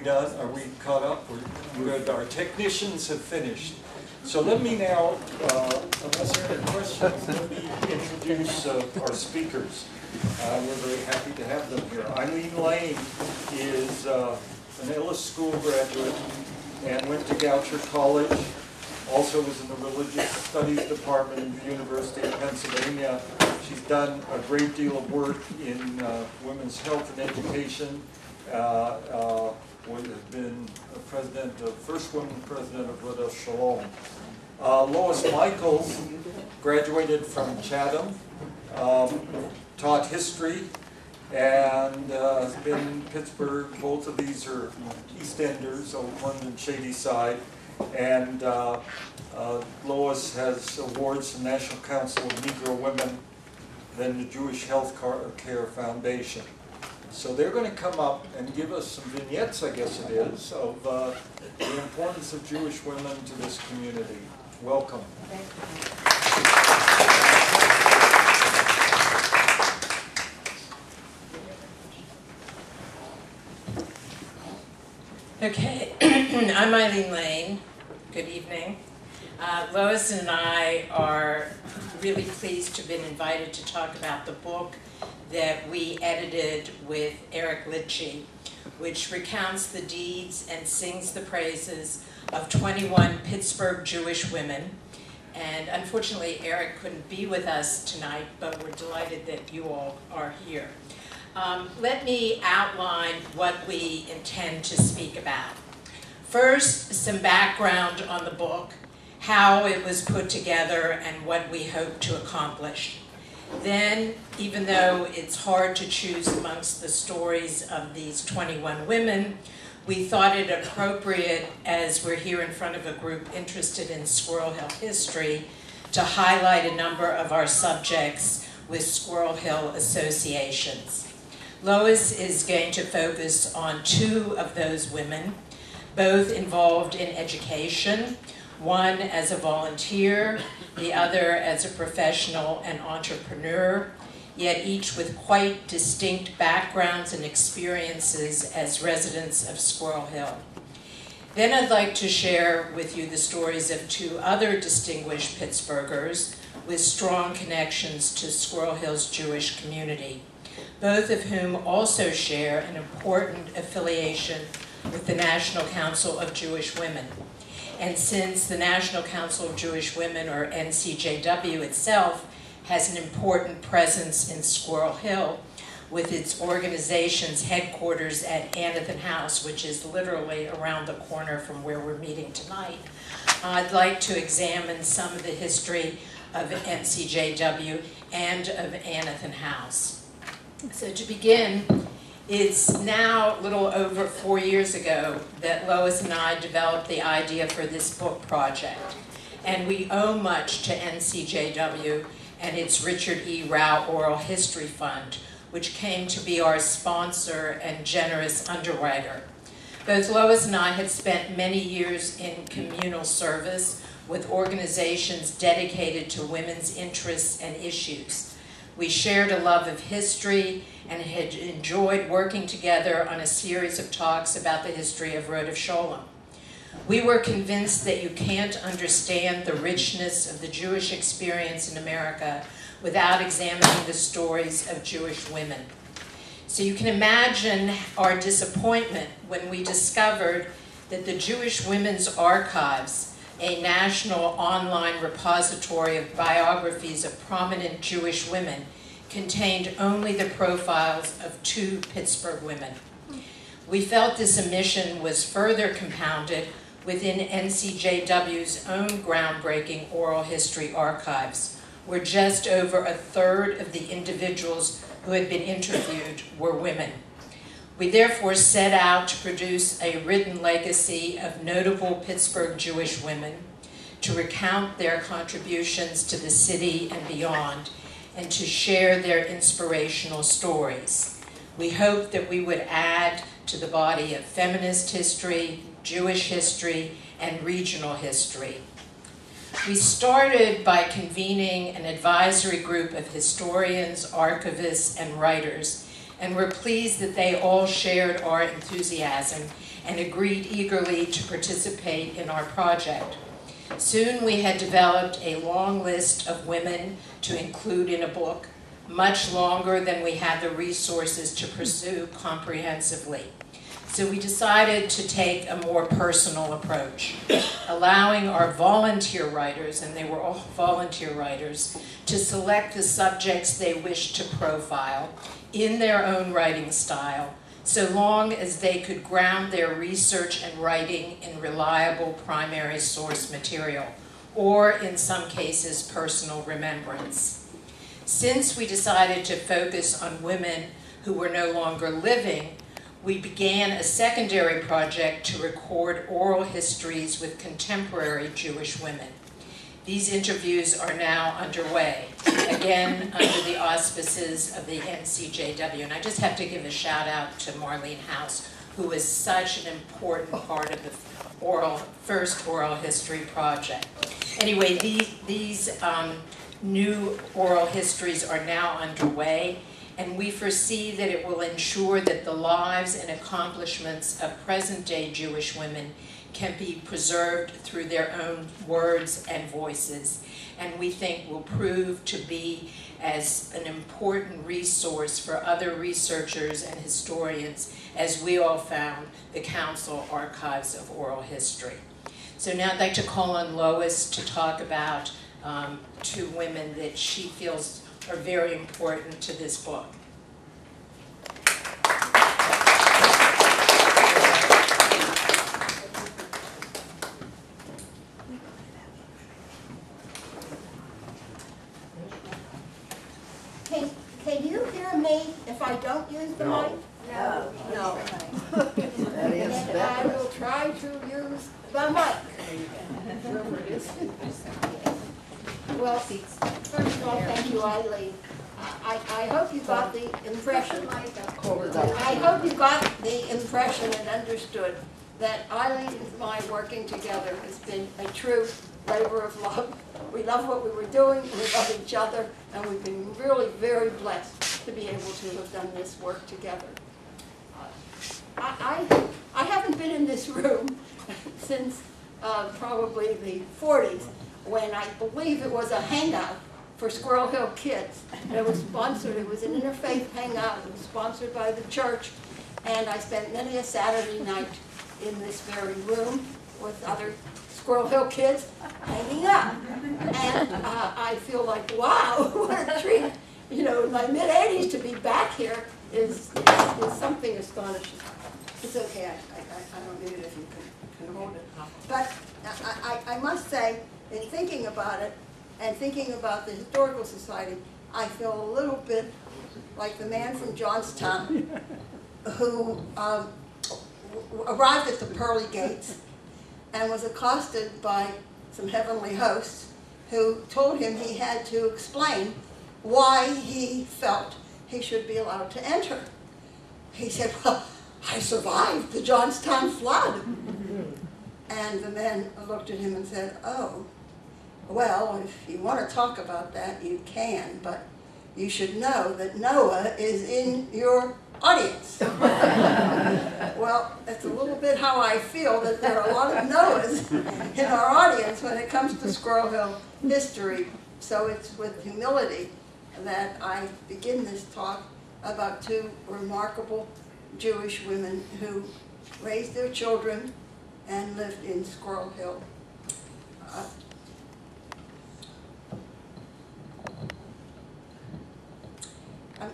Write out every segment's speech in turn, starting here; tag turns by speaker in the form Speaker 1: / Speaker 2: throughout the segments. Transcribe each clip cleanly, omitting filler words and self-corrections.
Speaker 1: Done? Are we caught up? We're good. Our technicians have finished. So let me now, unless there are any questions, let me introduce our speakers. We're very happy to have them here. Eileen Lane is an Ellis School graduate and went to Goucher College. Also was in the Religious Studies Department in the University of Pennsylvania. She's done a great deal of work in women's health and education. Would have been a president, first woman president of Rodel Shalom. Lois Michaels graduated from Chatham, taught history, and has been in Pittsburgh. Both of these are East Enders, London Shady Side. And Lois has awards from National Council of Negro Women, then the Jewish Health Care Foundation. So they're going to come up and give us some vignettes, I guess it is, of the importance of Jewish women to this community. Welcome.
Speaker 2: Okay, I'm Eileen Lane. Good evening. Lois and I are really pleased to have been invited to talk about the book that we edited with Eric Lidji, which recounts the deeds and sings the praises of 21 Pittsburgh Jewish women. And unfortunately, Eric couldn't be with us tonight, but we're delighted that you all are here. Let me outline what we intend to speak about. First, some background on the book, how it was put together, and what we hope to accomplish. Then, even though it's hard to choose amongst the stories of these 21 women, we thought it appropriate, as we're here in front of a group interested in Squirrel Hill history, to highlight a number of our subjects with Squirrel Hill associations. Lois is going to focus on two of those women, both involved in education, one as a volunteer, the other as a professional and entrepreneur, yet each with quite distinct backgrounds and experiences as residents of Squirrel Hill. Then I'd like to share with you the stories of two other distinguished Pittsburghers with strong connections to Squirrel Hill's Jewish community, both of whom also share an important affiliation with the National Council of Jewish Women. And since the National Council of Jewish Women, or NCJW itself, has an important presence in Squirrel Hill with its organization's headquarters at Anathan House, which is literally around the corner from where we're meeting tonight, I'd like to examine some of the history of NCJW and of Anathan House. So to begin, it's now a little over 4 years ago that Lois and I developed the idea for this book project. And we owe much to NCJW and its Richard E. Rau Oral History Fund, which came to be our sponsor and generous underwriter. Both Lois and I had spent many years in communal service with organizations dedicated to women's interests and issues. We shared a love of history and had enjoyed working together on a series of talks about the history of Rodel Shalom. We were convinced that you can't understand the richness of the Jewish experience in America without examining the stories of Jewish women. So you can imagine our disappointment when we discovered that the Jewish Women's Archives, a national online repository of biographies of prominent Jewish women, contained only the profiles of two Pittsburgh women. We felt this omission was further compounded within NCJW's own groundbreaking oral history archives, where just over a third of the individuals who had been interviewed were women. We therefore set out to produce a written legacy of notable Pittsburgh Jewish women, to recount their contributions to the city and beyond, and to share their inspirational stories. We hoped that we would add to the body of feminist history, Jewish history, and regional history. We started by convening an advisory group of historians, archivists, and writers, and we're pleased that they all shared our enthusiasm and agreed eagerly to participate in our project. Soon we had developed a long list of women to include in a book, much longer than we had the resources to pursue comprehensively. So we decided to take a more personal approach, allowing our volunteer writers, and they were all volunteer writers, to select the subjects they wished to profile in their own writing style, so long as they could ground their research and writing in reliable primary source material, or in some cases, personal remembrance. Since we decided to focus on women who were no longer living, we began a secondary project to record oral histories with contemporary Jewish women. These interviews are now underway, again under the auspices of the NCJW. And I just have to give a shout out to Marlene House, who is such an important part of the first oral history project. Anyway, these new oral histories are now underway, and we foresee that it will ensure that the lives and accomplishments of present-day Jewish women can be preserved through their own words and voices, and we think will prove to be as an important resource for other researchers and historians, as we all found the Council Archives of Oral History. So now I'd like to call on Lois to talk about two women that she feels are very important to this book.
Speaker 3: Can you hear me if I don't use the mic? No. No. And I will try to use the mic. Wherever it is. Well, first of all, thank you, Eileen. I hope you got the impression. I hope you got the impression and understood that Eileen and my working together has been a true labor of love. We love what we were doing, we love each other, and we've been really very blessed to be able to have done this work together. I haven't been in this room since probably the 40s, when I believe it was a hangout for Squirrel Hill kids. And it was sponsored, it was an interfaith hangout, it was sponsored by the church, and I spent many a Saturday night in this very room with other Squirrel Hill kids hanging out. And I feel like, wow, what a treat. You know, in my mid-80s to be back here is something astonishing. It's okay, I don't need it if you can hold it. But I must say, in thinking about it, and thinking about the Historical Society, I feel a little bit like the man from Johnstown who arrived at the pearly gates and was accosted by some heavenly hosts who told him he had to explain why he felt he should be allowed to enter. He said, well, I survived the Johnstown flood. And the man looked at him and said, oh, well, if you want to talk about that, you can, but you should know that Noah is in your audience. Well, that's a little bit how I feel, that there are a lot of Noahs in our audience when it comes to Squirrel Hill history. So it's with humility that I begin this talk about two remarkable Jewish women who raised their children and lived in Squirrel Hill.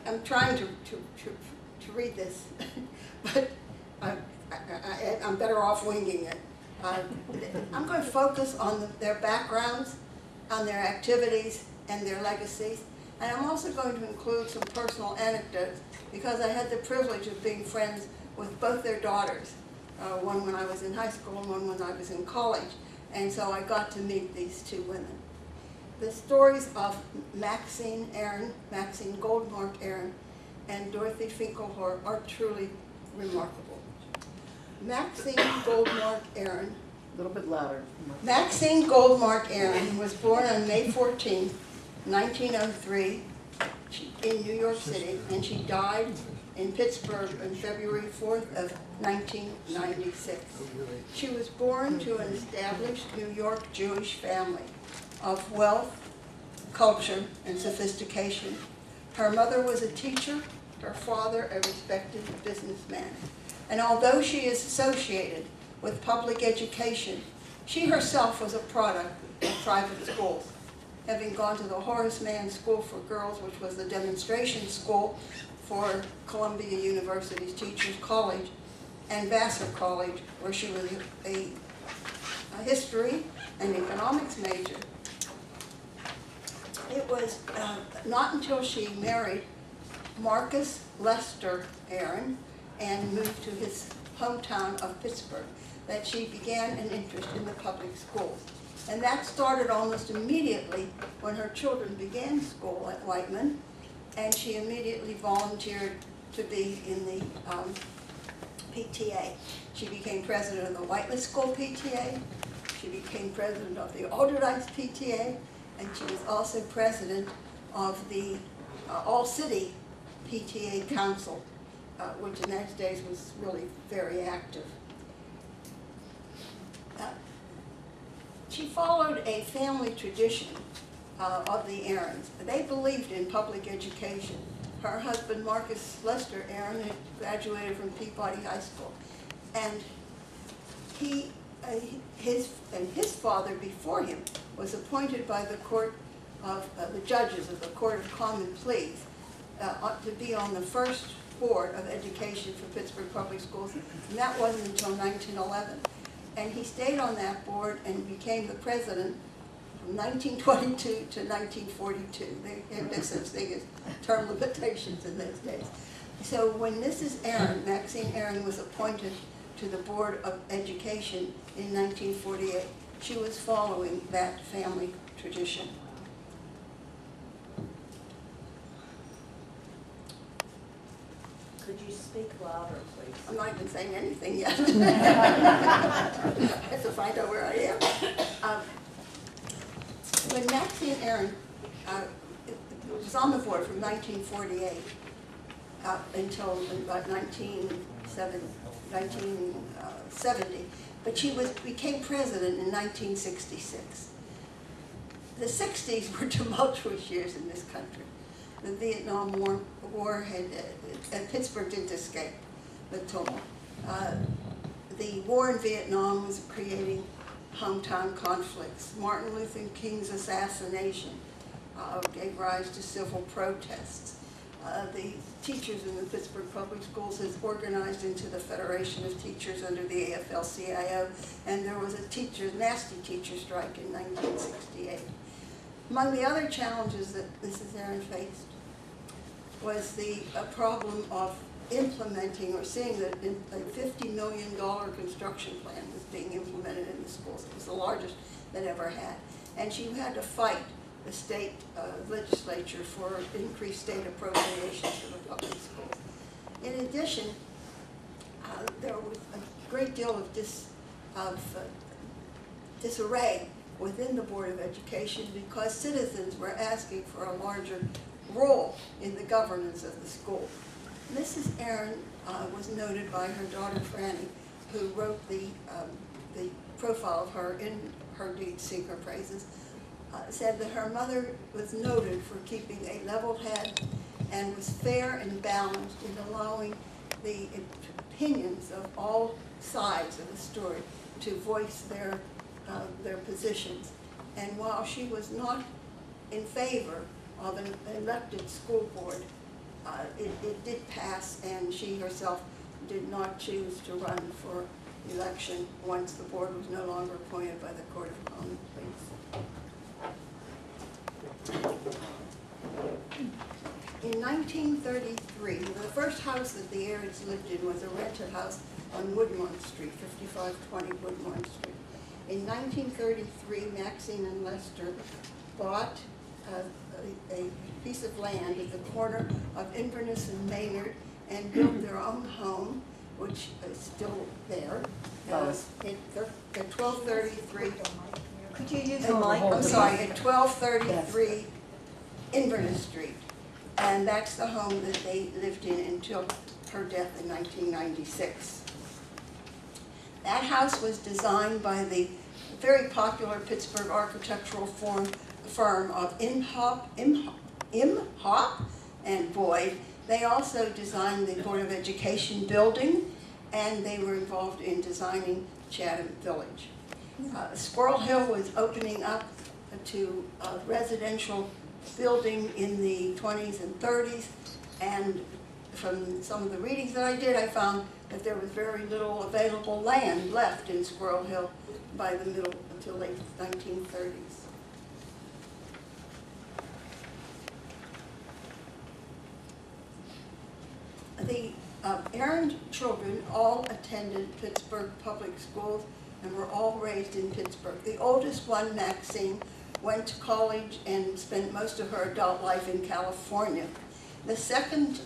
Speaker 3: I'm trying to read this, but I'm better off winging it. I'm going to focus on their backgrounds, on their activities, and their legacies. And I'm also going to include some personal anecdotes, because I had the privilege of being friends with both their daughters, one when I was in high school and one when I was in college. And so I got to meet these two women. The stories of Maxine Goldmark Aaron, and Dorothy Finkelhor are truly remarkable. Maxine Goldmark Aaron,
Speaker 4: A little bit louder.
Speaker 3: Maxine Goldmark Aaron was born on May 14, 1903 in New York City, and she died in Pittsburgh on February 4th of 1996. She was born to an established New York Jewish family of wealth, culture, and sophistication. Her mother was a teacher, her father a respected businessman. And although she is associated with public education, she herself was a product of private schools, having gone to the Horace Mann School for Girls, which was the demonstration school for Columbia University's Teachers College, and Vassar College, where she was a history and economics major. It was not until she married Marcus Lester Aaron and moved to his hometown of Pittsburgh that she began an interest in the public schools. And that started almost immediately when her children began school at Whiteman, and she immediately volunteered to be in the PTA. She became president of the Whiteley School PTA, she became president of the Alderdice PTA, and she was also president of the All-City PTA Council, which in those days was really very active. She followed a family tradition of the Aarons. They believed in public education. Her husband, Marcus Lester Aaron, had graduated from Peabody High School. And his father before him was appointed by the court of the judges of the Court of Common Pleas to be on the first board of education for Pittsburgh Public Schools, and that wasn't until 1911. And he stayed on that board and became the president from 1922 to 1942. They had no such thing as term limitations in those days. So when Mrs. Aaron, Maxine Aaron, was appointed to the Board of Education in 1948, she was following that family tradition.
Speaker 4: Could you speak louder, please?
Speaker 3: I'm not even saying anything yet. I have to find out where I am. When Maxine Aaron was on the board from 1948 until about 1970, but she became president in 1966. The 60s were tumultuous years in this country. The Vietnam War had, and Pittsburgh didn't escape the tumult. The war in Vietnam was creating hometown conflicts. Martin Luther King's assassination gave rise to civil protests. The teachers in the Pittsburgh Public Schools has organized into the Federation of Teachers under the AFL-CIO, and there was a nasty teacher strike in 1968. Among the other challenges that Mrs. Aaron faced was the problem of implementing or seeing that a $50 million construction plan was being implemented in the schools. It was the largest that ever had. And she had to fight the state legislature for increased state appropriations for the public schools. In addition, there was a great deal of disarray within the Board of Education because citizens were asking for a larger role in the governance of the school. Mrs. Aaron was noted by her daughter Franny, who wrote the profile of her in her deed, Sing Her Praises, said that her mother was noted for keeping a level head and was fair and balanced in allowing the opinions of all sides of the story to voice their positions. And while she was not in favor of an elected school board, it did pass, and she herself did not choose to run for election once the board was no longer appointed by the Court of Common Pleas. In 1933, the first house that the Aarons lived in was a rented house on Woodmont Street, 5520 Woodmont Street. In 1933, Maxine and Lester bought a piece of land at the corner of Inverness and Maynard and built their own home, which is still there. At 1233.
Speaker 4: Could you use the mic?
Speaker 3: I'm sorry, at 1233 Inverness Street. and that's the home that they lived in until her death in 1996. That house was designed by the very popular Pittsburgh architectural firm of Imhoff and Boyd. They also designed the Board of Education building, and they were involved in designing Chatham Village. Squirrel Hill was opening up to a residential building in the 20s and 30s, and from some of the readings that I did, I found that there was very little available land left in Squirrel Hill by the middle until late 1930s. The Aaron children all attended Pittsburgh public schools and were all raised in Pittsburgh. The oldest one, Maxine, went to college and spent most of her adult life in California. The second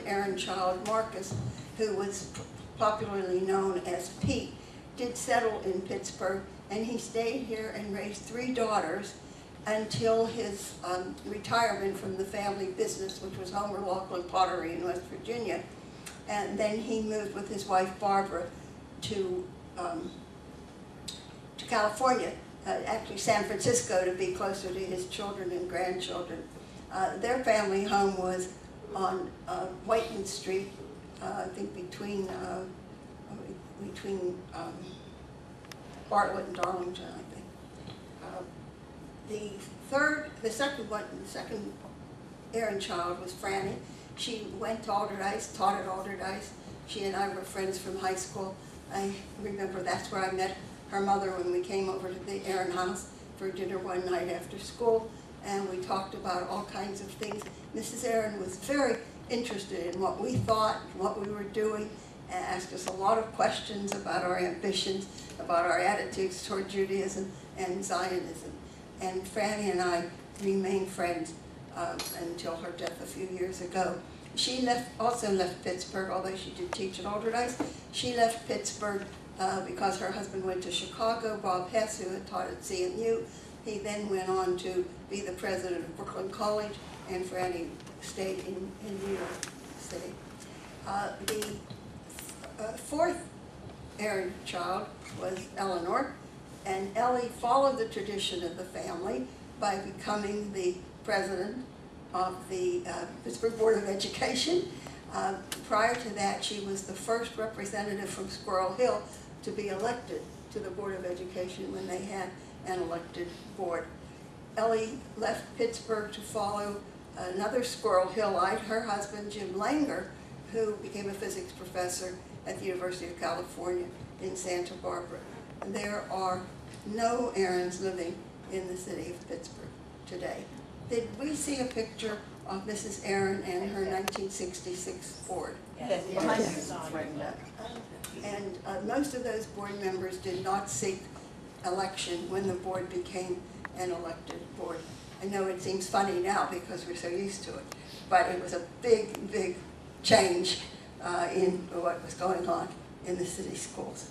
Speaker 3: Aaron child, Marcus, who was popularly known as Pete, did settle in Pittsburgh, and he stayed here and raised 3 daughters until his retirement from the family business, which was Homer Laughlin Pottery in West Virginia. And then he moved with his wife Barbara to California, actually San Francisco, to be closer to his children and grandchildren. Their family home was on Whiteman Street, I think between Bartlett and Darlington, I think. The second Aaron child was Franny. She went to Alderdice, taught at Alderdice. She and I were friends from high school. I remember that's where I met her mother when we came over to the Aaron house for dinner one night after school, and we talked about all kinds of things. Mrs. Aaron was very interested in what we thought, what we were doing, and asked us a lot of questions about our ambitions, about our attitudes toward Judaism and Zionism. And Franny and I remained friends until her death a few years ago. She also left Pittsburgh, although she did teach at Alderdice. She left Pittsburgh because her husband went to Chicago. Bob Hess, who had taught at CMU, he then went on to be the president of Brooklyn College, and Franny stayed in New York City. The fourth Aaron child was Eleanor, and Ellie followed the tradition of the family by becoming the president of the Pittsburgh Board of Education. Prior to that, she was the first representative from Squirrel Hill to be elected to the Board of Education when they had an elected board. Ellie left Pittsburgh to follow another Squirrel Hillite, her husband Jim Langer, who became a physics professor at the University of California in Santa Barbara. There are no Aarons living in the city of Pittsburgh today. Did we see a picture of Mrs. Aaron and her 1966 board?
Speaker 2: Yes.
Speaker 3: Yes. And most of those board members did not seek election when the board became an elected board. I know it seems funny now because we're so used to it, but it was a big, big change in what was going on in the city schools.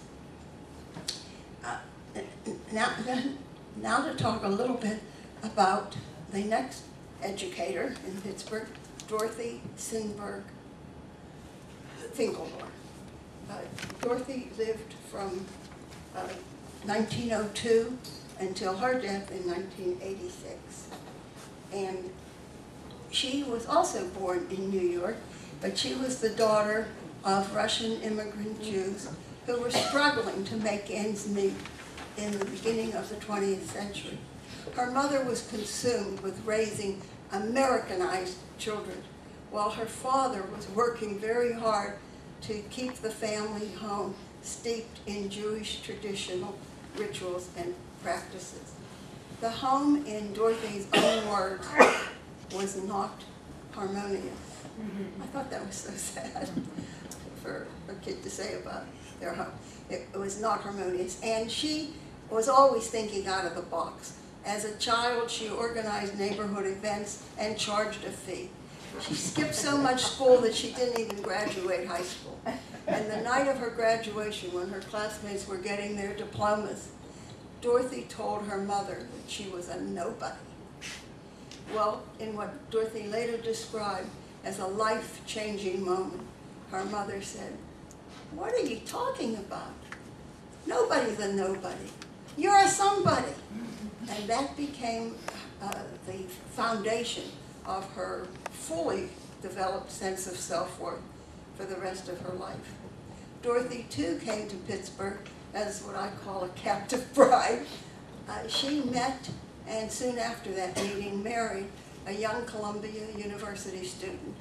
Speaker 3: Now to talk a little bit about the next educator in Pittsburgh, Dorothy Finkeldor. Dorothy lived from 1902 until her death in 1986. And she was also born in New York, but she was the daughter of Russian immigrant Jews who were struggling to make ends meet in the beginning of the 20th century. Her mother was consumed with raising Americanized children, while her father was working very hard to keep the family home steeped in Jewish traditional rituals and practices. The home, in Dorothy's own words, was not harmonious. I thought that was so sad for a kid to say about their home. It was not harmonious, and she was always thinking out of the box. As a child, she organized neighborhood events and charged a fee. She skipped so much school that she didn't even graduate high school. And the night of her graduation, when her classmates were getting their diplomas, Dorothy told her mother that she was a nobody. well, in what Dorothy later described as a life-changing moment, her mother said, "What are you talking about? Nobody's a nobody. You're a somebody." And that became the foundation of her fully developed sense of self-worth for the rest of her life. Dorothy, too, came to Pittsburgh as what I call a captive bride. She met, and soon after that meeting, married a young Columbia University student,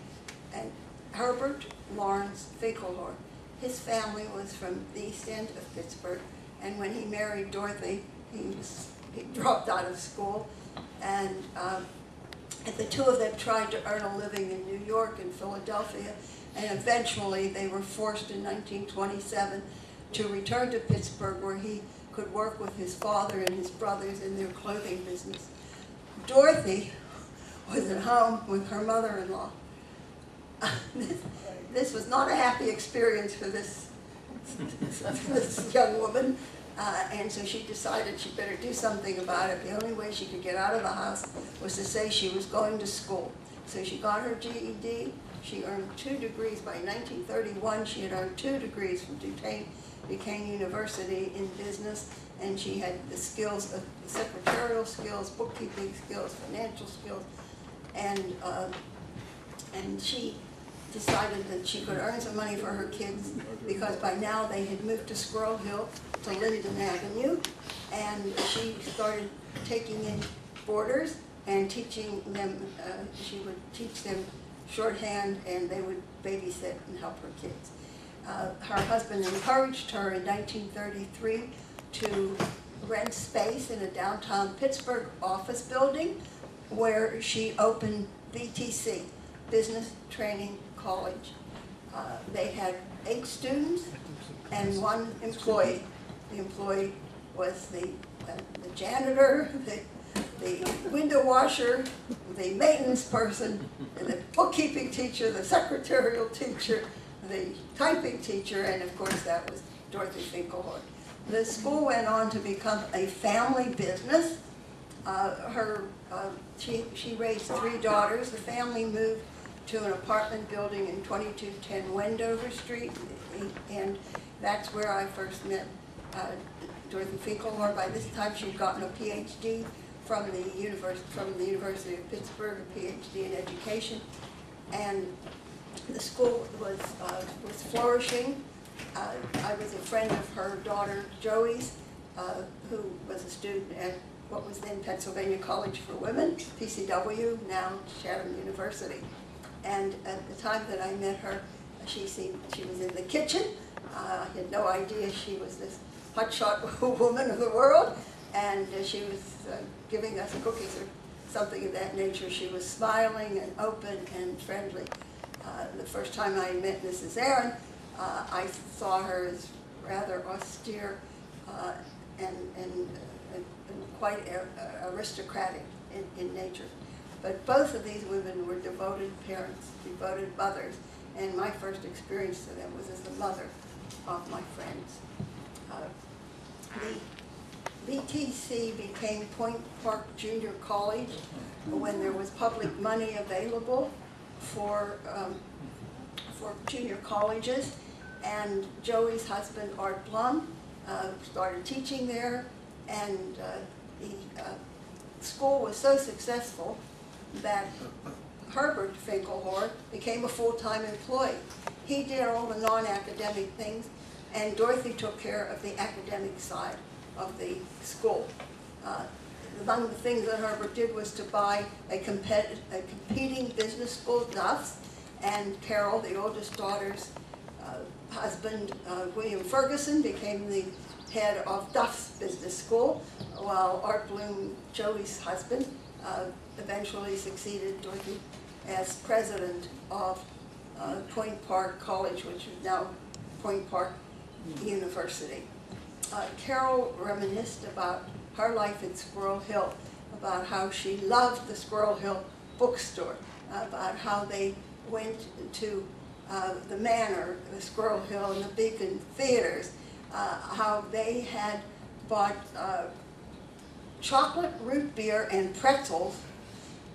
Speaker 3: and Herbert Lawrence Finkelhorn. His family was from the east end of Pittsburgh, and when he married Dorothy, he dropped out of school, and the two of them tried to earn a living in New York and Philadelphia, and eventually they were forced in 1927 to return to Pittsburgh, where he could work with his father and his brothers in their clothing business. Dorothy was at home with her mother-in-law. This was not a happy experience for this young woman, and so she decided she better do something about it. The only way she could get out of the house was to say she was going to school. So she got her GED. She earned 2 degrees. By 1931, she had earned 2 degrees from Duquesne University in business, and she had the skills of secretarial skills, bookkeeping skills, financial skills, and she decided that she could earn some money for her kids, because by now they had moved to Squirrel Hill to Linden Avenue, and she started taking in boarders and teaching them, she would teach them shorthand, and they would babysit and help her kids. Her husband encouraged her in 1933 to rent space in a downtown Pittsburgh office building, where she opened BTC, Business Training College. They had 8 students and 1 employee. The employee was the janitor, the window washer, the maintenance person, and the bookkeeping teacher, the secretarial teacher, the typing teacher, and of course that was Dorothy Finkelhorn. The school went on to become a family business. She raised 3 daughters. The family moved to an apartment building in 2210 Wendover Street, and that's where I first met Dorothy Finkelhorn. By this time, she'd gotten a PhD from the University of Pittsburgh, a PhD in education, and the school was flourishing. I was a friend of her daughter Joey's, who was a student at what was then Pennsylvania College for Women, PCW, now Chatham University. And at the time that I met her, she was in the kitchen. I had no idea she was this hotshot woman of the world, and she was giving us cookies or something of that nature. She was smiling and open and friendly. The first time I met Mrs. Aaron, I saw her as rather austere and quite aristocratic in nature. But both of these women were devoted parents, devoted mothers, and my first experience to them was as the mother of my friends. The BTC became Point Park Junior College when there was public money available for junior colleges, and Joey's husband, Art Blum, started teaching there, and the school was so successful that Herbert Finkelhorn became a full-time employee. He did all the non-academic things, and Dorothy took care of the academic side of the school. Among the things that Herbert did was to buy a competing business school, Duff's, and Carol, the oldest daughter's husband, William Ferguson, became the head of Duff's Business School, while Art Bloom, Joey's husband, eventually succeeded Dorothy as president of Point Park College, which is now Point Park University. Carol reminisced about her life at Squirrel Hill, about how she loved the Squirrel Hill bookstore, about how they went to the Manor, the Squirrel Hill, and the Beacon theaters, how they had bought chocolate root beer and pretzels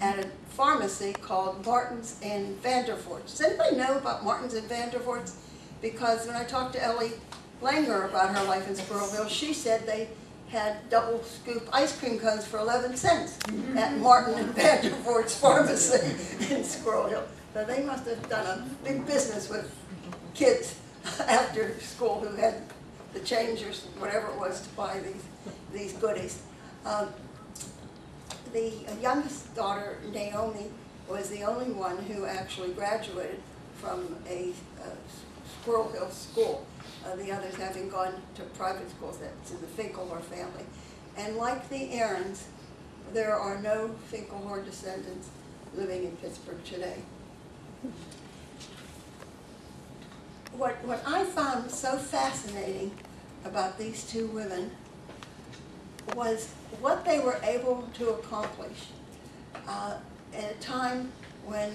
Speaker 3: at a pharmacy called Martin's and Vandervoorts. Does anybody know about Martin's and Vandervoorts? Because when I talked to Ellie Langer about her life in Squirrel Hill, she said they had double scoop ice cream cones for 11 cents at Martin and Vandervoorts Pharmacy in Squirrel Hill. So they must have done a big business with kids after school who had the change or whatever it was to buy these goodies. The youngest daughter, Naomi, was the only one who actually graduated from a Squirrel Hill school. The others having gone to private schools, that's in the Finkelhor family. And like the Aarons, there are no Finkelhor descendants living in Pittsburgh today. What I found so fascinating about these two women was what they were able to accomplish at a time when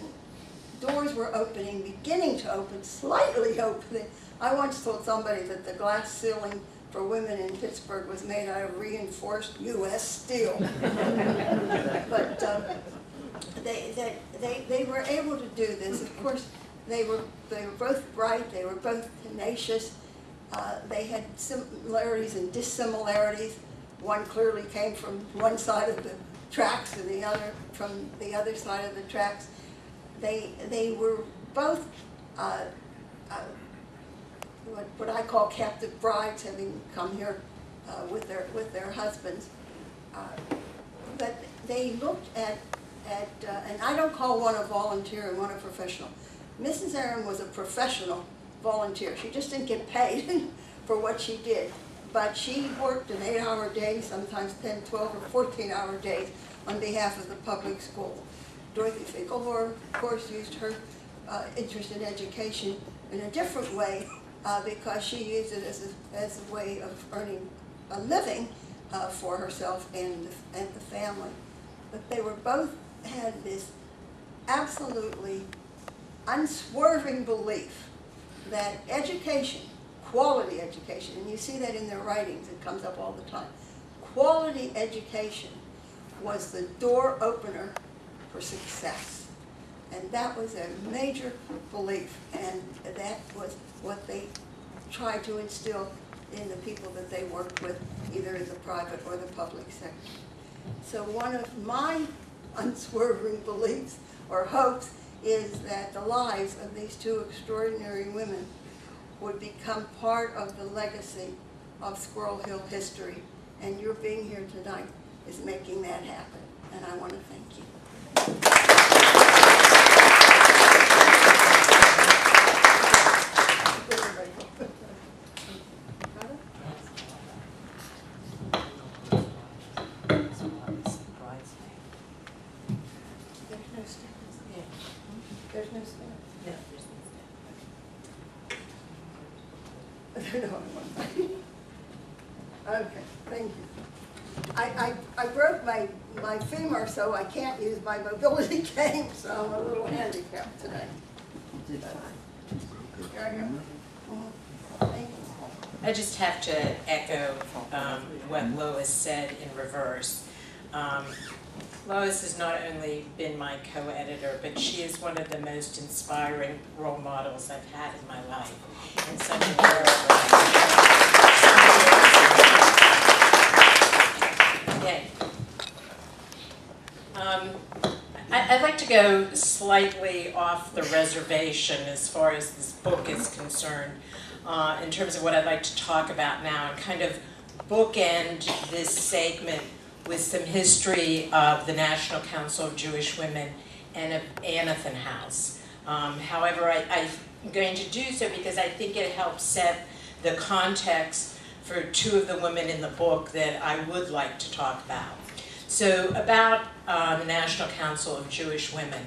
Speaker 3: doors were opening, beginning to open, slightly opening. I once told somebody that the glass ceiling for women in Pittsburgh was made out of reinforced U.S. steel. But they were able to do this. Of course, they were both bright. They were both tenacious. They had similarities and dissimilarities. One clearly came from one side of the tracks and the other from the other side of the tracks. They were both what I call captive brides, having come here with their husbands. But they looked at and I don't call one a volunteer and one a professional. Mrs. Aaron was a professional volunteer. She just didn't get paid for what she did. But she worked an 8-hour day, sometimes 10, 12, or 14-hour days on behalf of the public schools. Dorothy Finkelhor, of course, used her interest in education in a different way because she used it as a way of earning a living for herself and the family. But they were both had this absolutely unswerving belief that education, quality education, and you see that in their writings, it comes up all the time. Quality education was the door opener for success. And that was a major belief, and that was what they tried to instill in the people that they worked with, either in the private or the public sector. So one of my unswerving beliefs or hopes is that the lives of these two extraordinary women would become part of the legacy of Squirrel Hill history. And your being here tonight is making that happen. And I want to thank you. There's no stand.
Speaker 2: No, there's
Speaker 3: Okay, thank you. I broke my femur, so I can't use my mobility cane, so I'm a little handicapped today. There I go. Thank you.
Speaker 2: I just have to echo what Lois said in reverse. Lois has not only been my co-editor, but she is one of the most inspiring role models I've had in my life. In such a okay. I'd like to go slightly off the reservation as far as this book is concerned, in terms of what I'd like to talk about now, and kind of bookend this segment with some history of the National Council of Jewish Women and of Anathan House. However, I'm going to do so because I think it helps set the context for two of the women in the book that I would like to talk about. So about the National Council of Jewish Women.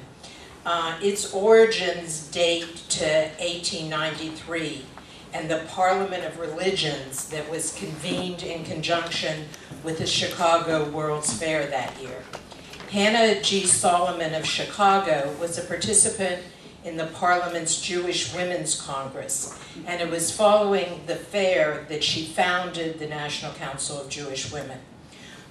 Speaker 2: Its origins date to 1893 and the Parliament of Religions that was convened in conjunction with the Chicago World's Fair that year. Hannah G. Solomon of Chicago was a participant in the Parliament's Jewish Women's Congress, and it was following the fair that she founded the National Council of Jewish Women.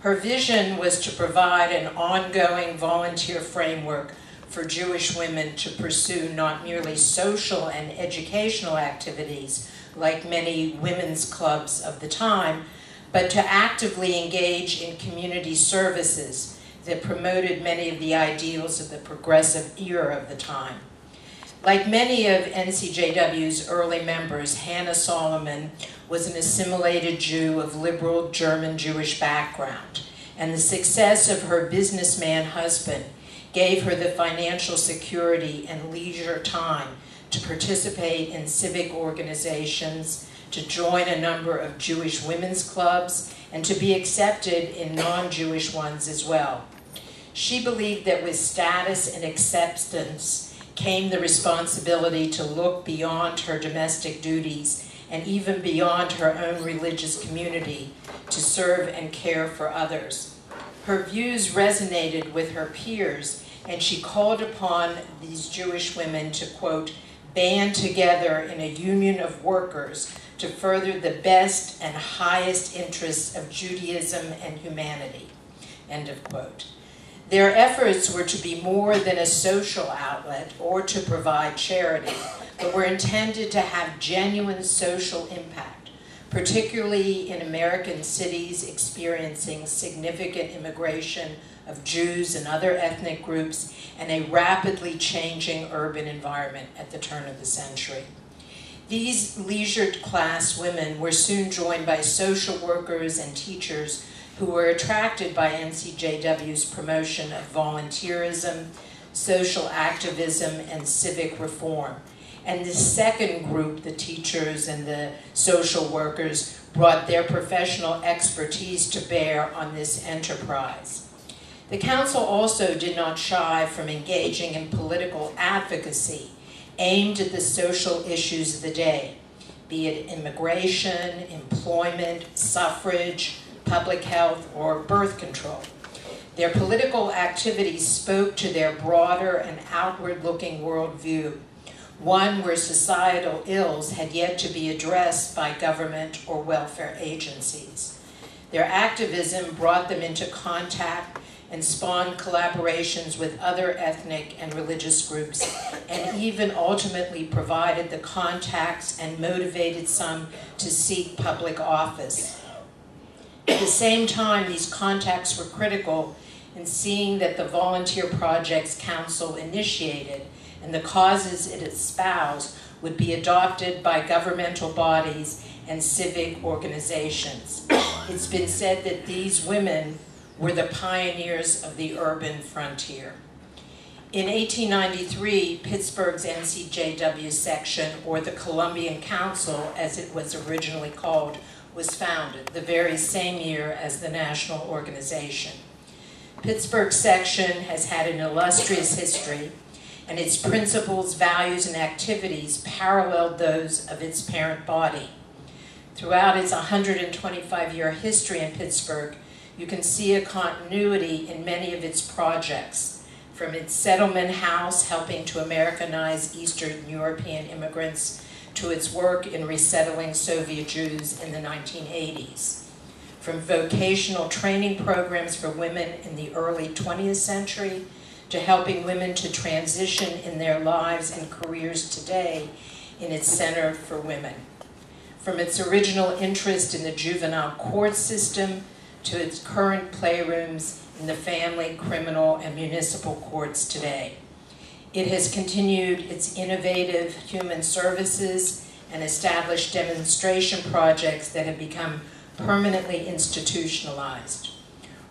Speaker 2: Her vision was to provide an ongoing volunteer framework for Jewish women to pursue not merely social and educational activities like many women's clubs of the time, but to actively engage in community services that promoted many of the ideals of the progressive era of the time. Like many of NCJW's early members, Hannah Solomon was an assimilated Jew of liberal German Jewish background, and the success of her businessman husband gave her the financial security and leisure time to participate in civic organizations, to join a number of Jewish women's clubs, and to be accepted in non-Jewish ones as well. She believed that with status and acceptance came the responsibility to look beyond her domestic duties and even beyond her own religious community to serve and care for others. Her views resonated with her peers, and she called upon these Jewish women to, quote, band together in a union of workers to further the best and highest interests of Judaism and humanity, end of quote. Their efforts were to be more than a social outlet or to provide charity, but were intended to have genuine social impact, particularly in American cities experiencing significant immigration of Jews and other ethnic groups and a rapidly changing urban environment at the turn of the century. These leisured class women were soon joined by social workers and teachers who were attracted by NCJW's promotion of volunteerism, social activism, and civic reform. And the second group, the teachers and the social workers, brought their professional expertise to bear on this enterprise. The council also did not shy from engaging in political advocacy aimed at the social issues of the day, be it immigration, employment, suffrage, public health, or birth control. Their political activities spoke to their broader and outward-looking worldview, one where societal ills had yet to be addressed by government or welfare agencies. Their activism brought them into contact and spawned collaborations with other ethnic and religious groups, and even ultimately provided the contacts and motivated some to seek public office. At the same time, these contacts were critical in seeing that the volunteer projects council initiated and the causes it espoused would be adopted by governmental bodies and civic organizations. It's been said that these women were the pioneers of the urban frontier. In 1893, Pittsburgh's NCJW section, or the Columbian Council as it was originally called, was founded, the very same year as the national organization. Pittsburgh section has had an illustrious history, and its principles, values, and activities paralleled those of its parent body. Throughout its 125-year history in Pittsburgh, you can see a continuity in many of its projects, from its settlement house helping to Americanize Eastern European immigrants to its work in resettling Soviet Jews in the 1980s. From vocational training programs for women in the early 20th century to helping women to transition in their lives and careers today in its Center for Women. From its original interest in the juvenile court system to its current playrooms in the family, criminal, and municipal courts today. It has continued its innovative human services and established demonstration projects that have become permanently institutionalized.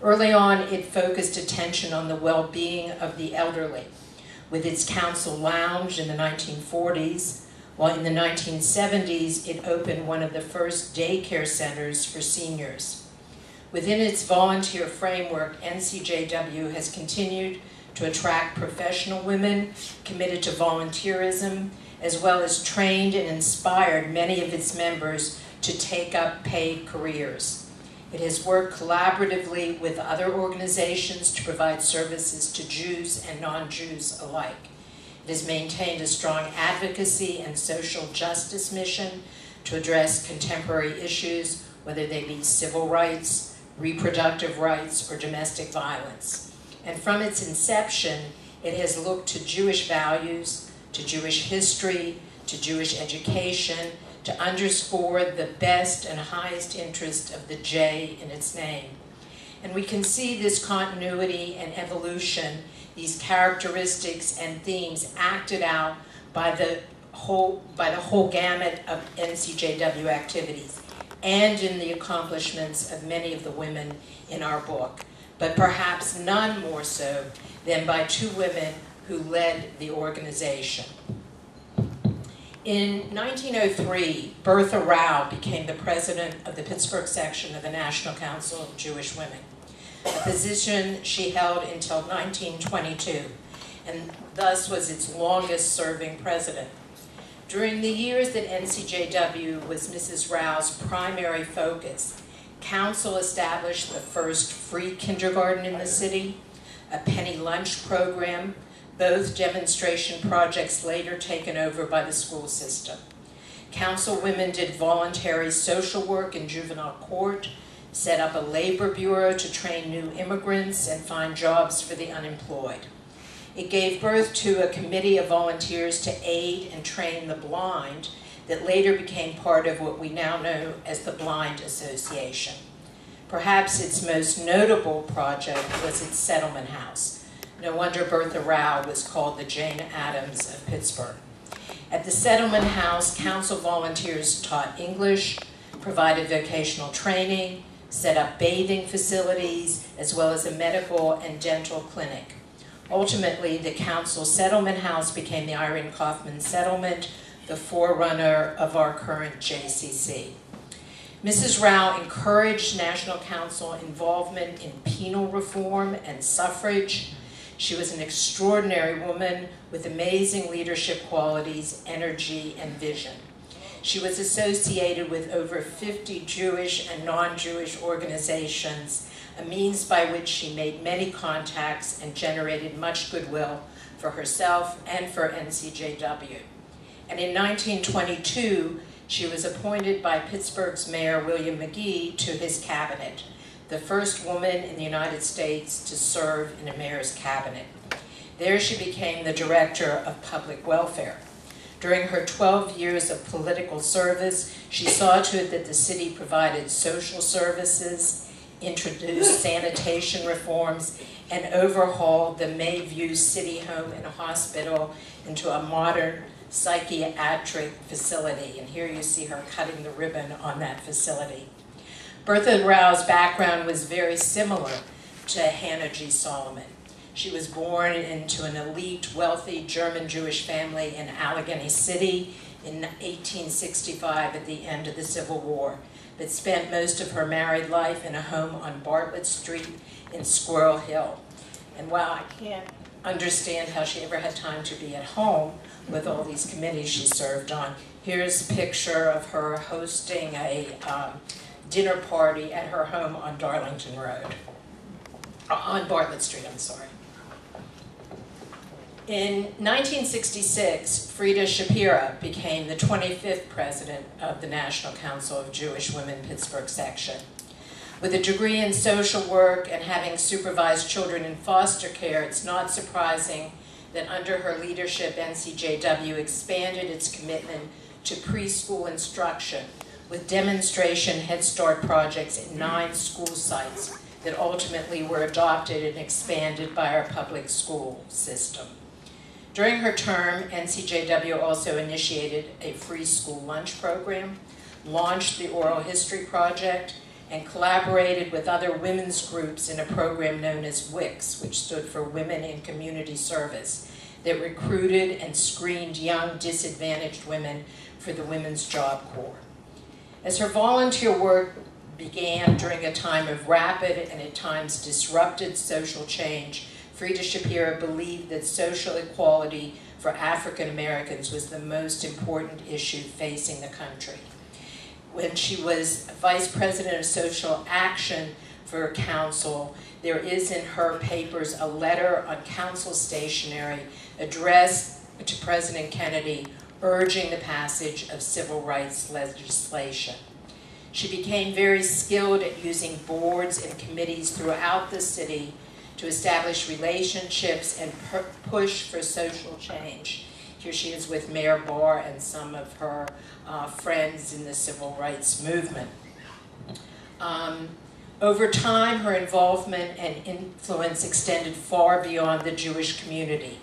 Speaker 2: Early on, it focused attention on the well-being of the elderly, with its council lounge in the 1940s, while in the 1970s, it opened one of the first daycare centers for seniors. Within its volunteer framework, NCJW has continued to attract professional women committed to volunteerism, as well as trained and inspired many of its members to take up paid careers. It has worked collaboratively with other organizations to provide services to Jews and non-Jews alike. It has maintained a strong advocacy and social justice mission to address contemporary issues, whether they be civil rights, reproductive rights, or domestic violence. And from its inception, it has looked to Jewish values, to Jewish history, to Jewish education, to underscore the best and highest interest of the J in its name. And we can see this continuity and evolution, these characteristics and themes acted out by the whole gamut of NCJW activities and in the accomplishments of many of the women in our book, but perhaps none more so than by two women who led the organization. In 1903, Bertha Rau became the president of the Pittsburgh section of the National Council of Jewish Women, a position she held until 1922, and thus was its longest-serving president. During the years that NCJW was Mrs. Rau's primary focus, Council established the first free kindergarten in the city, a penny lunch program, both demonstration projects later taken over by the school system. Council women did voluntary social work in juvenile court, set up a labor bureau to train new immigrants and find jobs for the unemployed. It gave birth to a committee of volunteers to aid and train the blind that later became part of what we now know as the Blind Association. Perhaps its most notable project was its settlement house. No wonder Bertha Rau was called the Jane Addams of Pittsburgh. At the settlement house, council volunteers taught English, provided vocational training, set up bathing facilities, as well as a medical and dental clinic. Ultimately, the council settlement house became the Irene Kaufman Settlement, the forerunner of our current JCC. Mrs. Rau encouraged National Council involvement in penal reform and suffrage. She was an extraordinary woman with amazing leadership qualities, energy, and vision. She was associated with over 50 Jewish and non-Jewish organizations, a means by which she made many contacts and generated much goodwill for herself and for NCJW. And in 1922, she was appointed by Pittsburgh's Mayor William McGee to his cabinet, the first woman in the United States to serve in a mayor's cabinet. There she became the director of public welfare. During her 12 years of political service, she saw to it that the city provided social services, introduced sanitation reforms, and overhauled the Mayview City Home and Hospital into a modern psychiatric facility. And here you see her cutting the ribbon on that facility. Bertha Rau's background was very similar to Hannah G. Solomon. She was born into an elite, wealthy German Jewish family in Allegheny City in 1865 at the end of the Civil War, but spent most of her married life in a home on Bartlett Street in Squirrel Hill. And while I can't understand how she ever had time to be at home with all these committees she served on, here's a picture of her hosting a dinner party at her home on Darlington Road, on Bartlett Street, I'm sorry. In 1966, Frieda Shapira became the 25th president of the National Council of Jewish Women Pittsburgh section. With a degree in social work and having supervised children in foster care, it's not surprising that under her leadership, NCJW expanded its commitment to preschool instruction with demonstration Head Start projects at 9 school sites that ultimately were adopted and expanded by our public school system. During her term, NCJW also initiated a free school lunch program, launched the Oral History Project, and collaborated with other women's groups in a program known as WICS, which stood for Women in Community Service, that recruited and screened young disadvantaged women for the Women's Job Corps. As her volunteer work began during a time of rapid and at times disrupted social change, Frieda Shapira believed that social equality for African Americans was the most important issue facing the country. When she was Vice President of Social Action for Council, there is in her papers a letter on council stationery addressed to President Kennedy urging the passage of civil rights legislation. She became very skilled at using boards and committees throughout the city to establish relationships and push for social change. Here she is with Mayor Barr and some of her friends in the civil rights movement. Over time, her involvement and influence extended far beyond the Jewish community.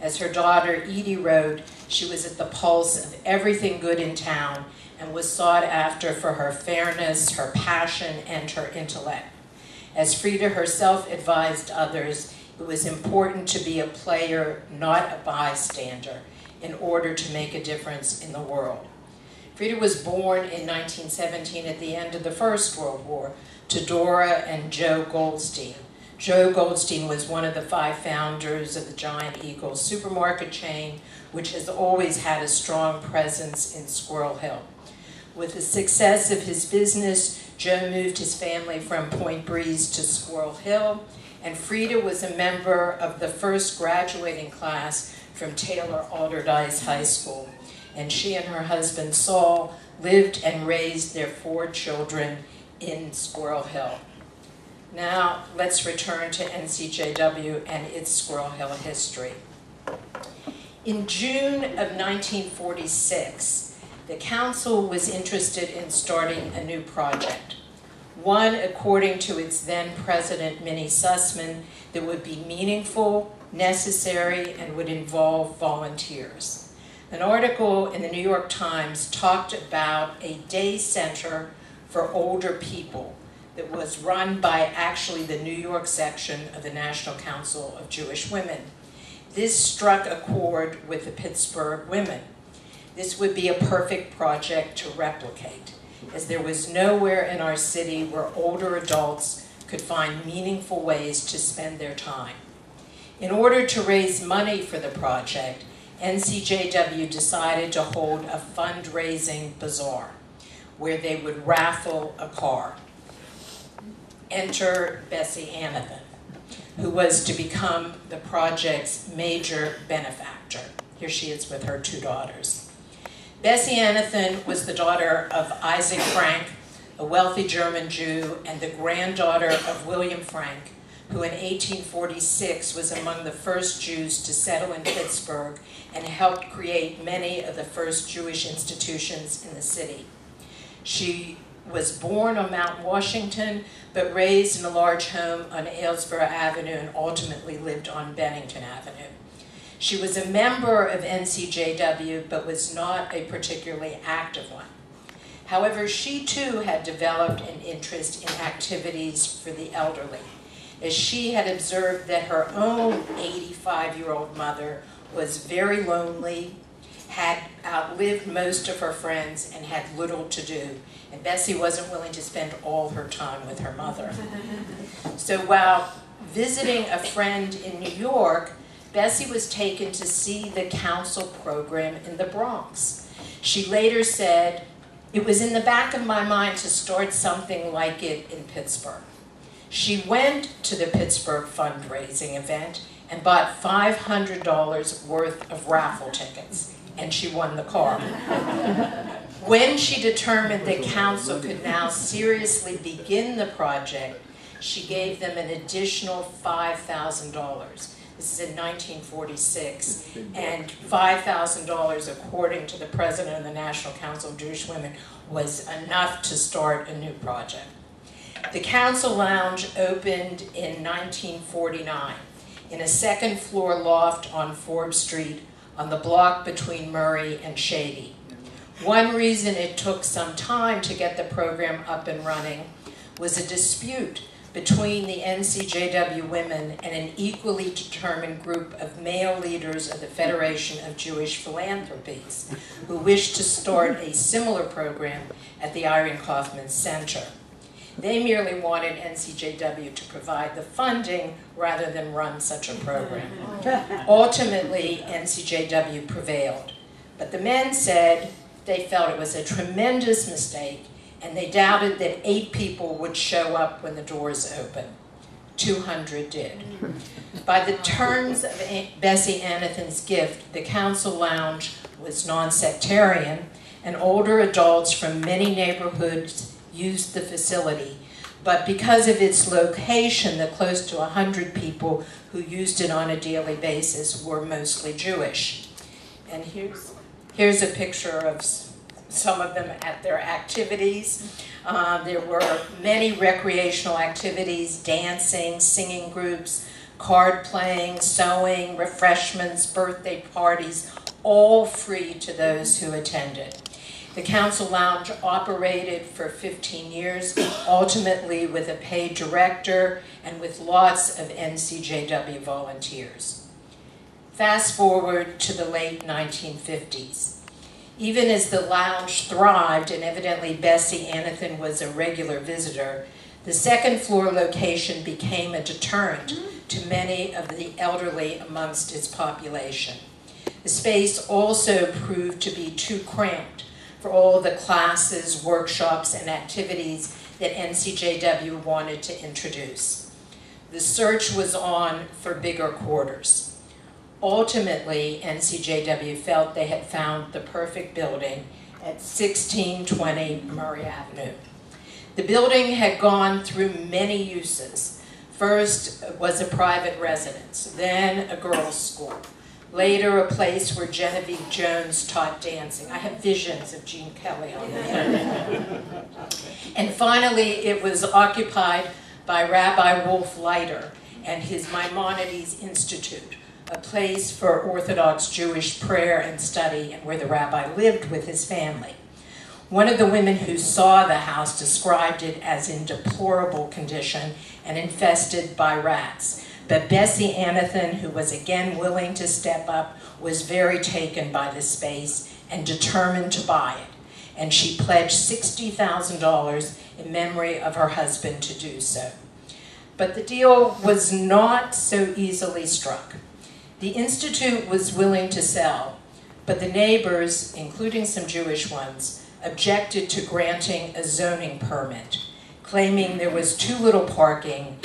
Speaker 2: As her daughter Edie wrote, she was at the pulse of everything good in town and was sought after for her fairness, her passion, and her intellect. As Frida herself advised others, it was important to be a player, not a bystander, in order to make a difference in the world. Frida was born in 1917 at the end of the First World War to Dora and Joe Goldstein. Joe Goldstein was one of the 5 founders of the Giant Eagle supermarket chain, which has always had a strong presence in Squirrel Hill. With the success of his business, Joe moved his family from Point Breeze to Squirrel Hill, and Frida was a member of the first graduating class from Taylor Alderdice High School, and she and her husband Saul lived and raised their 4 children in Squirrel Hill. Now let's return to NCJW and its Squirrel Hill history. In June of 1946, the council was interested in starting a new project, one, according to its then president, Minnie Sussman, that would be meaningful, necessary, and would involve volunteers. An article in the New York Times talked about a day center for older people that was run by actually the New York section of the National Council of Jewish Women. This struck a chord with the Pittsburgh women. This would be a perfect project to replicate, as there was nowhere in our city where older adults could find meaningful ways to spend their time. In order to raise money for the project, NCJW decided to hold a fundraising bazaar where they would raffle a car. Enter Bessie Anathan, who was to become the project's major benefactor. Here she is with her 2 daughters. Bessie Anathan was the daughter of Isaac Frank, a wealthy German Jew, and the granddaughter of William Frank, who in 1846 was among the first Jews to settle in Pittsburgh and helped create many of the first Jewish institutions in the city. She was born on Mount Washington, but raised in a large home on Aylesboro Avenue and ultimately lived on Bennington Avenue. She was a member of NCJW, but was not a particularly active one. However, she too had developed an interest in activities for the elderly, as she had observed that her own 85-year-old mother was very lonely, had outlived most of her friends, and had little to do. And Bessie wasn't willing to spend all her time with her mother. So while visiting a friend in New York, Bessie was taken to see the council program in the Bronx. She later said, "It was in the back of my mind to start something like it in Pittsburgh." She went to the Pittsburgh fundraising event and bought $500 worth of raffle tickets, and she won the car. When she determined that council could now seriously begin the project, she gave them an additional $5,000. This is in 1946, and $5,000, according to the president of the National Council of Jewish Women, was enough to start a new project. The council lounge opened in 1949 in a second-floor loft on Forbes Street on the block between Murray and Shady. One reason it took some time to get the program up and running was a dispute between the NCJW women and an equally determined group of male leaders of the Federation of Jewish Philanthropies, who wished to start a similar program at the Irene Kaufman Center. They merely wanted NCJW to provide the funding rather than run such a program. Ultimately, NCJW prevailed, but the men said they felt it was a tremendous mistake, and they doubted that 8 people would show up when the doors opened. 200 did. By the terms of Bessie Anathan's gift, the council lounge was non-sectarian, and older adults from many neighborhoods used the facility, but because of its location, the close to 100 people who used it on a daily basis were mostly Jewish. And here's a picture of some of them at their activities. There were many recreational activities, dancing, singing groups, card playing, sewing, refreshments, birthday parties, all free to those who attended. The council lounge operated for 15 years, ultimately with a paid director and with lots of NCJW volunteers. Fast forward to the late 1950s. Even as the lounge thrived, and evidently Bessie Anathan was a regular visitor, the second floor location became a deterrent to many of the elderly amongst its population. The space also proved to be too cramped for all the classes, workshops, and activities that NCJW wanted to introduce. The search was on for bigger quarters. Ultimately, NCJW felt they had found the perfect building at 1620 Murray Avenue. The building had gone through many uses. First was a private residence, then a girls' school. Later, a place where Genevieve Jones taught dancing. I have visions of Gene Kelly on the internet. And finally, it was occupied by Rabbi Wolf Leiter and his Maimonides Institute, a place for Orthodox Jewish prayer and study, and where the rabbi lived with his family. One of the women who saw the house described it as in deplorable condition and infested by rats. But Bessie Anathan, who was again willing to step up, was very taken by the space and determined to buy it. And she pledged $60,000 in memory of her husband to do so. But the deal was not so easily struck. The Institute was willing to sell, but the neighbors, including some Jewish ones, objected to granting a zoning permit, claiming there was too little parking,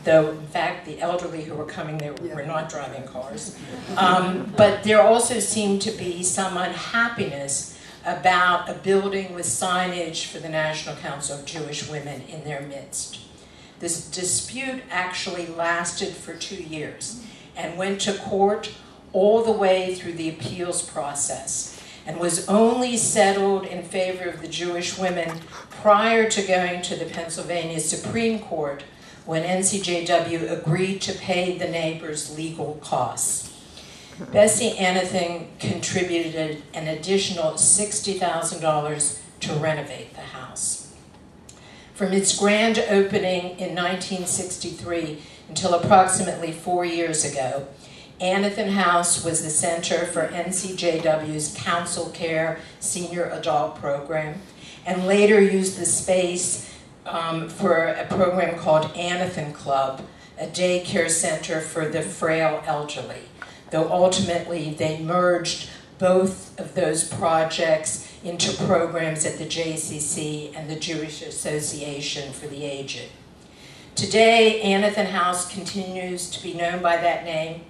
Speaker 2: though in fact the elderly who were coming there were not driving cars. But there also seemed to be some unhappiness about a building with signage for the National Council of Jewish Women in their midst. This dispute actually lasted for 2 years and went to court all the way through the appeals process, and was only settled in favor of the Jewish women prior to going to the Pennsylvania Supreme Court, when NCJW agreed to pay the neighbors' legal costs. Bessie Anathan contributed an additional $60,000 to renovate the house. From its grand opening in 1963 until approximately 4 years ago, Anathan House was the center for NCJW's Council Care Senior Adult Program, and later used the space for a program called Anathan Club, a daycare center for the frail elderly, though ultimately they merged both of those projects into programs at the JCC and the Jewish Association for the Aged. Today, Anathan House continues to be known by that name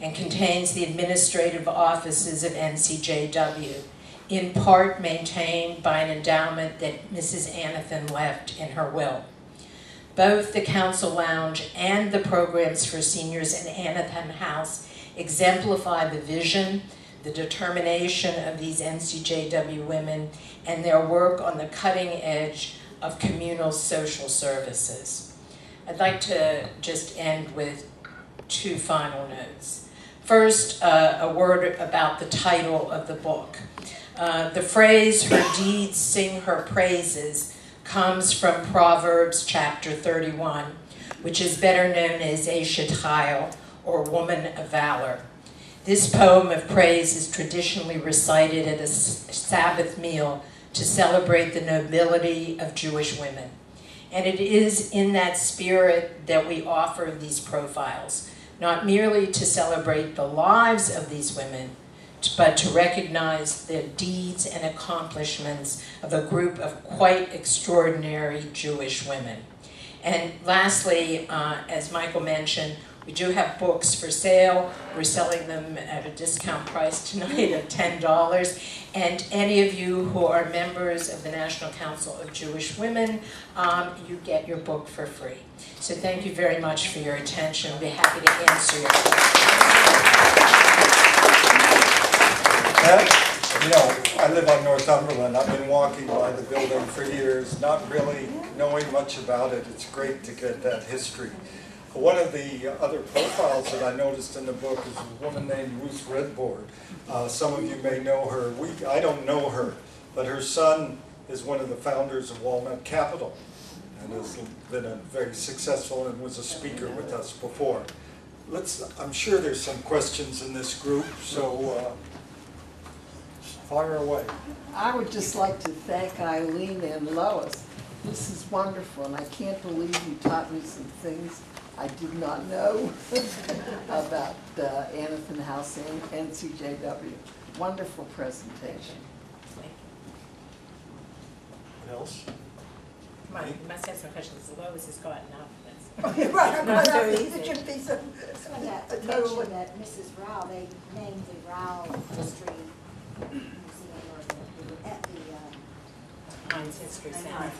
Speaker 2: and contains the administrative offices of NCJW, in part maintained by an endowment that Mrs. Anathan left in her will. Both the Council Lounge and the programs for seniors in Anathan House exemplify the vision, the determination of these NCJW women, and their work on the cutting edge of communal social services. I'd like to just end with 2 final notes. First, a word about the title of the book. The phrase, "her deeds sing her praises," comes from Proverbs chapter 31, which is better known as Eshet Chayil, or Woman of Valor. This poem of praise is traditionally recited at a Sabbath meal to celebrate the nobility of Jewish women. And it is in that spirit that we offer these profiles, not merely to celebrate the lives of these women, but to recognize the deeds and accomplishments of a group of quite extraordinary Jewish women. And lastly, as Michael mentioned, We do have books for sale. We're selling them at a discount price tonight of $10. And any of you who are members of the National Council of Jewish Women, you get your book for free. So thank you very much for your attention. I'll be happy to answer your questions.
Speaker 1: You know, I live on Northumberland. I've been walking by the building for years, not really knowing much about it. It's great to get that history. One of the other profiles that I noticed in the book is a woman named Ruth Redboard. Some of you may know her. I don't know her, but her son is one of the founders of Walnut Capital and has been a very successful and was a speaker with us before. I'm sure there's some questions in this group, so fire away.
Speaker 4: I would just like to thank Eileen and Lois. This is wonderful, and I can't believe you taught me some things I did not know about Anathan House and CJW. Wonderful presentation.
Speaker 1: What else?
Speaker 2: Come on, you must have some questions. Lois has gotten up.
Speaker 3: Okay, right, I'm
Speaker 2: Not
Speaker 3: going
Speaker 2: so
Speaker 3: out.
Speaker 2: easy.
Speaker 3: It should be some.
Speaker 5: I just wanted to mention that Mrs. Rau, they named the Rau History Museum at the
Speaker 2: Heinz History Center.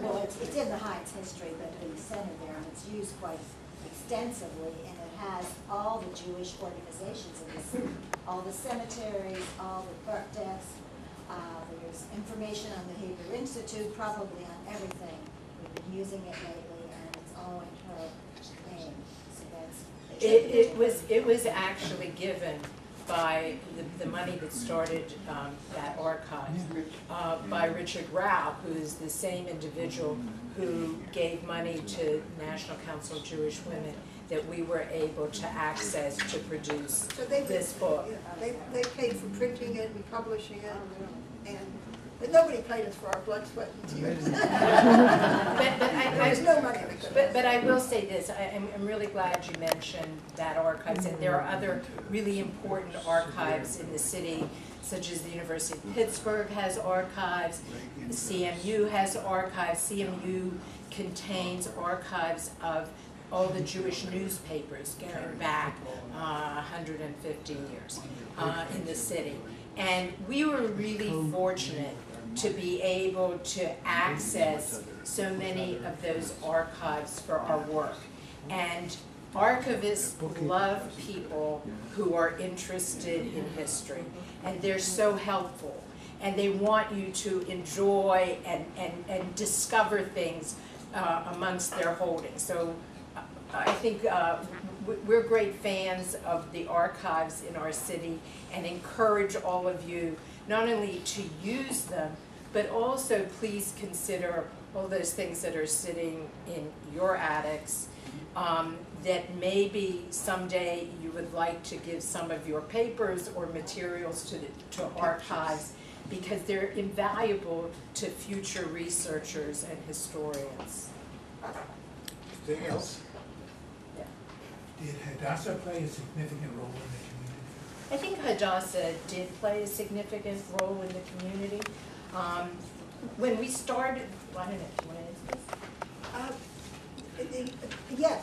Speaker 5: well, it's in the Heinz History, but the center there, and it's used quite extensively, and it has all the Jewish organizations in the city, all the cemeteries, all the Burke deaths. There's information on the Hebrew Institute, probably on everything. We've been using it lately, and it's all in her name. So that's
Speaker 2: It was actually given by the money that started that archive by Richard Rau, who is the same individual who gave money to National Council of Jewish Women that we were able to access to produce this book.
Speaker 3: They paid for printing it and publishing it, but nobody paid us for our blood, sweat, and tears. There's no money.
Speaker 2: But I will say this, I'm really glad you mentioned that archives, and there are other really important archives in the city, such as the University of Pittsburgh has archives, CMU has archives. CMU contains archives of all the Jewish newspapers going back 150 years in the city. And we were really fortunate to be able to access so many of those archives for our work. And archivists love people who are interested in history, and they're so helpful. And they want you to enjoy and discover things amongst their holdings. So I think we're great fans of the archives in our city and encourage all of you not only to use them, but also please consider all those things that are sitting in your attics that maybe someday you would like to give some of your papers or materials to archives, because they're invaluable to future researchers and historians.
Speaker 1: Anything else?
Speaker 6: Did Hadassah play a significant role in the community?
Speaker 2: I think Hadassah did play a significant role in the community. When we started, well, I don't know, do you want to answer this?
Speaker 3: Yes,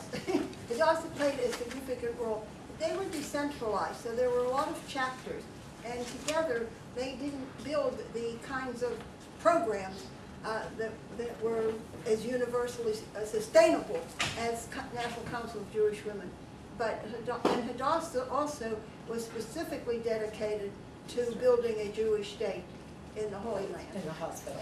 Speaker 3: Hadassah played a significant role. They were decentralized, so there were a lot of chapters, and together they didn't build the kinds of programs that were as universally sustainable as National Council of Jewish Women. But Hadassah also was specifically dedicated to building a Jewish state in the Holy Land.
Speaker 2: In the hospital.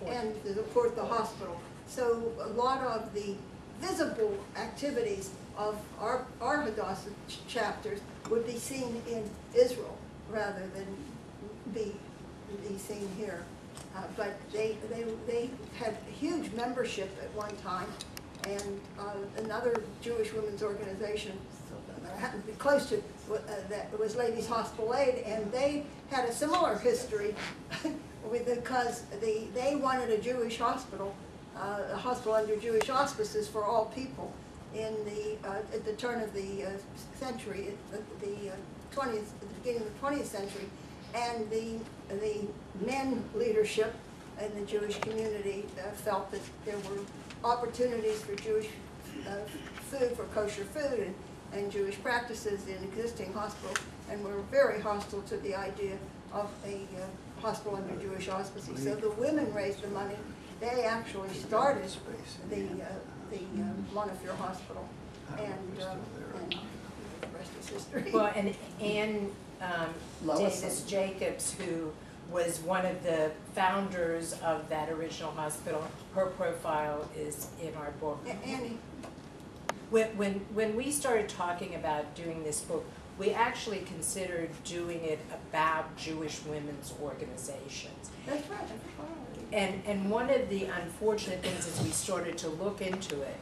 Speaker 3: And to support the hospital. So a lot of the visible activities of our Hadassah chapters would be seen in Israel rather than be seen here. But they had huge membership at one time, and another Jewish women's organization that I happened to be close to that was Ladies Hospital Aid, and they had a similar history because they wanted a Jewish hospital, a hospital under Jewish auspices for all people at the turn of the century, at the beginning of the 20th century. And the men leadership in the Jewish community felt that there were opportunities for Jewish food for kosher food and Jewish practices in existing hospitals, and were very hostile to the idea of a hospital under Jewish auspices. So the women raised the money. They actually started the Montefiore Hospital, and the rest is history.
Speaker 2: Well, and Anne
Speaker 4: Lois.
Speaker 2: Davis Jacobs, who was one of the founders of that original hospital, her profile is in our book.
Speaker 3: Annie.
Speaker 2: When we started talking about doing this book, we actually considered doing it about Jewish women's organizations.
Speaker 3: That's right.
Speaker 2: And one of the unfortunate things as we started to look into it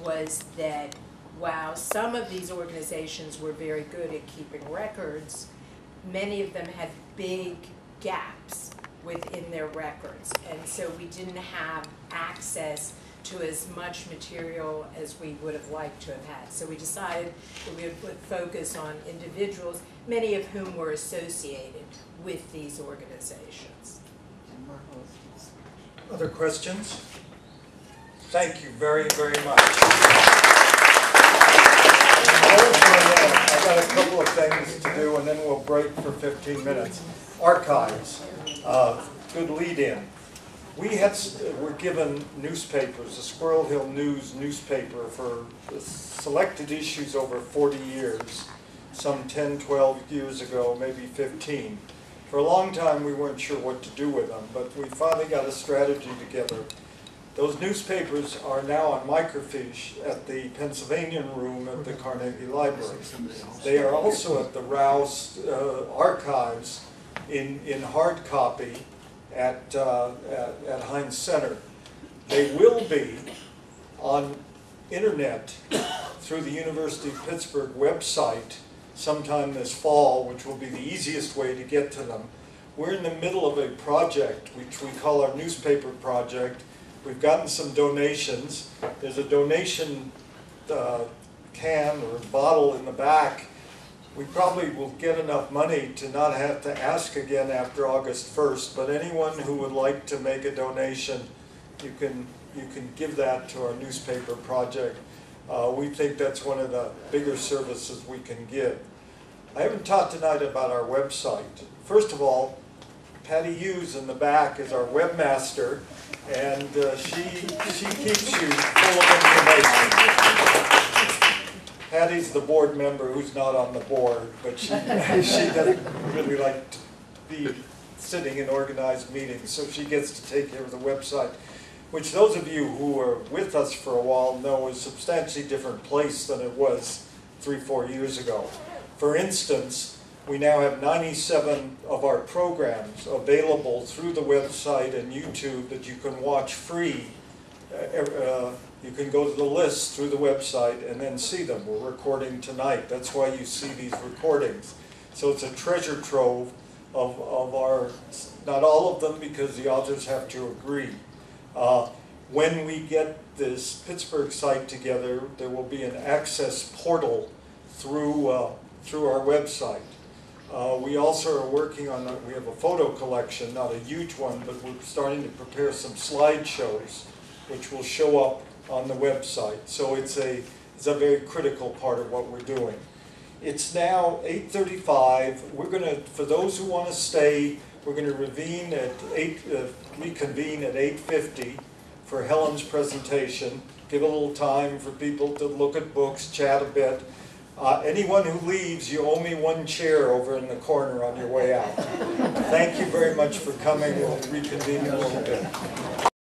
Speaker 2: was that while some of these organizations were very good at keeping records, many of them had big gaps within their records. And so we didn't have access to as much material as we would have liked to have had. So we decided that we would put focus on individuals, many of whom were associated with these organizations.
Speaker 1: Other questions? Thank you very, very much. I've got a couple of things to do, and then we'll break for 15 minutes. Archives, good lead-in. We were given newspapers, the Squirrel Hill News newspaper, for selected issues over 40 years, some 10, 12 years ago, maybe 15. For a long time, we weren't sure what to do with them, but we finally got a strategy together. Those newspapers are now on microfiche at the Pennsylvania room at the Carnegie Library. They are also at the Rau's archives in hard copy at Heinz Center. They will be on internet through the University of Pittsburgh website sometime this fall, which will be the easiest way to get to them. We're in the middle of a project which we call our newspaper project. We've gotten some donations. There's a donation can or bottle in the back. We probably will get enough money to not have to ask again after August 1st, but anyone who would like to make a donation, you can give that to our newspaper project. We think that's one of the bigger services we can give. I haven't talked tonight about our website. First of all, Patty Hughes in the back is our webmaster, and she keeps you full of information. Patty's the board member who's not on the board, but she doesn't really like to be sitting in organized meetings, so she gets to take care of the website, which those of you who are with us for a while know is a substantially different place than it was 3-4 years ago. For instance, we now have 97 of our programs available through the website and YouTube that you can watch free. You can go to the list through the website and then see them. We're recording tonight. That's why you see these recordings. So it's a treasure trove of our, not all of them because the authors have to agree. When we get this Pittsburgh site together, there will be an access portal through our website. We also are working on, we have a photo collection, not a huge one, but we're starting to prepare some slideshows which will show up on the website. So it's a very critical part of what we're doing. It's now 8:35. We're going to, for those who want to stay, we're going to reconvene at 8:50 for Helen's presentation. Give a little time for people to look at books, chat a bit. Anyone who leaves, you owe me one chair over in the corner on your way out. Thank you very much for coming. We'll reconvene in a little bit.